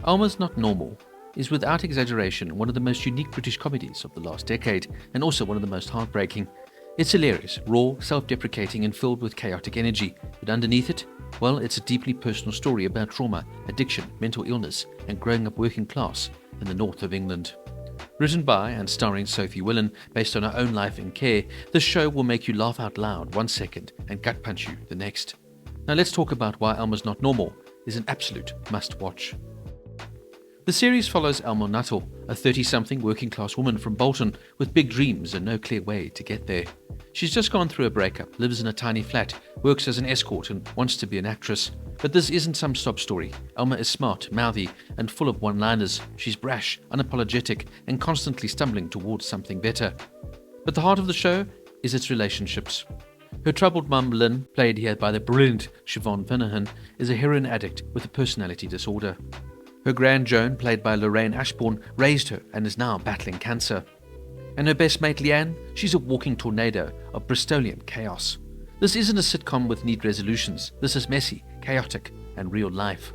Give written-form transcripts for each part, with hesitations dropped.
Alma's Not Normal is without exaggeration one of the most unique British comedies of the last decade, and also one of the most heartbreaking. It's hilarious, raw, self-deprecating and filled with chaotic energy, but underneath it, well, it's a deeply personal story about trauma, addiction, mental illness and growing up working class in the north of England. Written by and starring Sophie Willan, based on her own life in care, this show will make you laugh out loud one second and gut punch you the next. Now let's talk about why Alma's Not Normal is an absolute must-watch. The series follows Alma Nuttall, a 30-something working-class woman from Bolton with big dreams and no clear way to get there. She's just gone through a breakup, lives in a tiny flat, works as an escort and wants to be an actress. But this isn't some sob story. Alma is smart, mouthy and full of one-liners. She's brash, unapologetic and constantly stumbling towards something better. But the heart of the show is its relationships. Her troubled mum, Lynn, played here by the brilliant Siobhan Finnehan, is a heroin addict with a personality disorder. Her grand Joan, played by Lorraine Ashbourne, raised her and is now battling cancer. And her best mate Leanne, she's a walking tornado of Bristolian chaos. This isn't a sitcom with neat resolutions. This is messy, chaotic, and real life.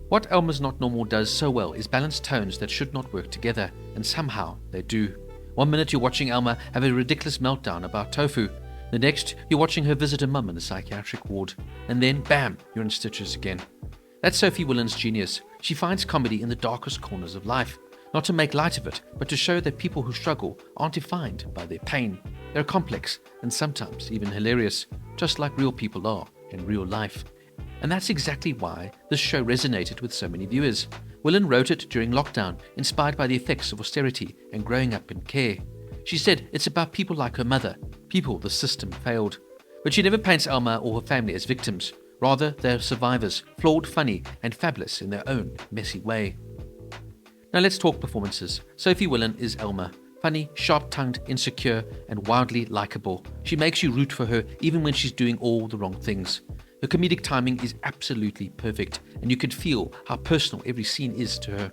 What Alma's Not Normal does so well is balance tones that should not work together, and somehow they do. One minute you're watching Alma have a ridiculous meltdown about tofu. The next, you're watching her visit her mum in the psychiatric ward. And then, bam, you're in stitches again. That's Sophie Willan's genius. She finds comedy in the darkest corners of life, not to make light of it, but to show that people who struggle aren't defined by their pain. They're complex and sometimes even hilarious, just like real people are in real life. And that's exactly why this show resonated with so many viewers. Willan wrote it during lockdown, inspired by the effects of austerity and growing up in care. She said it's about people like her mother, people the system failed. But she never paints Alma or her family as victims. Rather, they're survivors, flawed, funny, and fabulous in their own messy way. Now let's talk performances. Sophie Willan is Alma. Funny, sharp-tongued, insecure, and wildly likable. She makes you root for her even when she's doing all the wrong things. Her comedic timing is absolutely perfect, and you can feel how personal every scene is to her.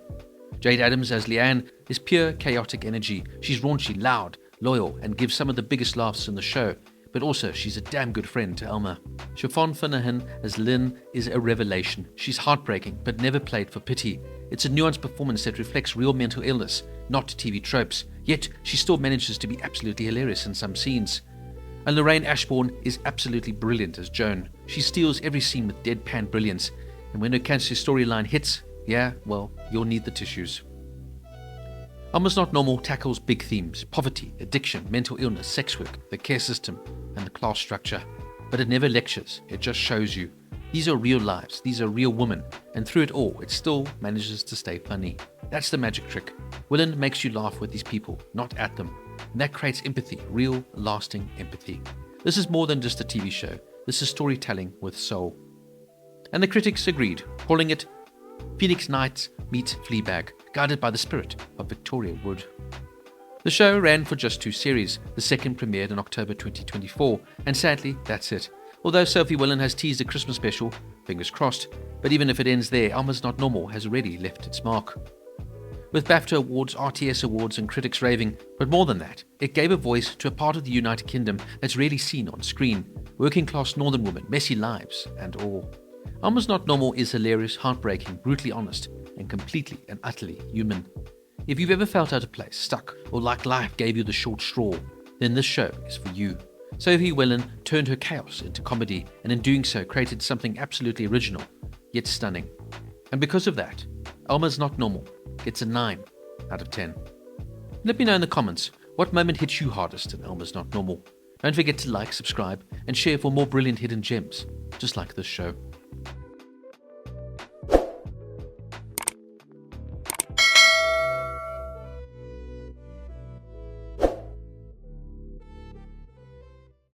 Jade Adams as Leanne is pure chaotic energy. She's raunchy, loud, loyal, and gives some of the biggest laughs in the show. But also, she's a damn good friend to Alma. Siobhan Finnehan as Lynn is a revelation. She's heartbreaking, but never played for pity. It's a nuanced performance that reflects real mental illness, not TV tropes. Yet, she still manages to be absolutely hilarious in some scenes. And Lorraine Ashbourne is absolutely brilliant as Joan. She steals every scene with deadpan brilliance. And when her cancer storyline hits, yeah, well, you'll need the tissues. Alma's Not Normal tackles big themes: poverty, addiction, mental illness, sex work, the care system, and the class structure. But it never lectures, it just shows you. These are real lives, these are real women, and through it all, it still manages to stay funny. That's the magic trick. Willan makes you laugh with these people, not at them. And that creates empathy, real, lasting empathy. This is more than just a TV show. This is storytelling with soul. And the critics agreed, calling it Phoenix Nights meets Fleabag, guided by the spirit of Victoria Wood. The show ran for just 2 series. The second premiered in October 2024, and sadly, that's it. Although Sophie Willan has teased a Christmas special, fingers crossed, but even if it ends there, Alma's Not Normal has already left its mark. With BAFTA awards, RTS awards, and critics raving, but more than that, it gave a voice to a part of the United Kingdom that's rarely seen on screen: working-class northern women, messy lives, and all. Alma's Not Normal is hilarious, heartbreaking, brutally honest, and completely and utterly human. If you've ever felt out of place, stuck, or like life gave you the short straw, then this show is for you. Sophie Willan turned her chaos into comedy, and in doing so created something absolutely original, yet stunning. And because of that, Alma's Not Normal gets a 9 out of 10. Let me know in the comments what moment hits you hardest in Alma's Not Normal. Don't forget to like, subscribe, and share for more brilliant hidden gems, just like this show.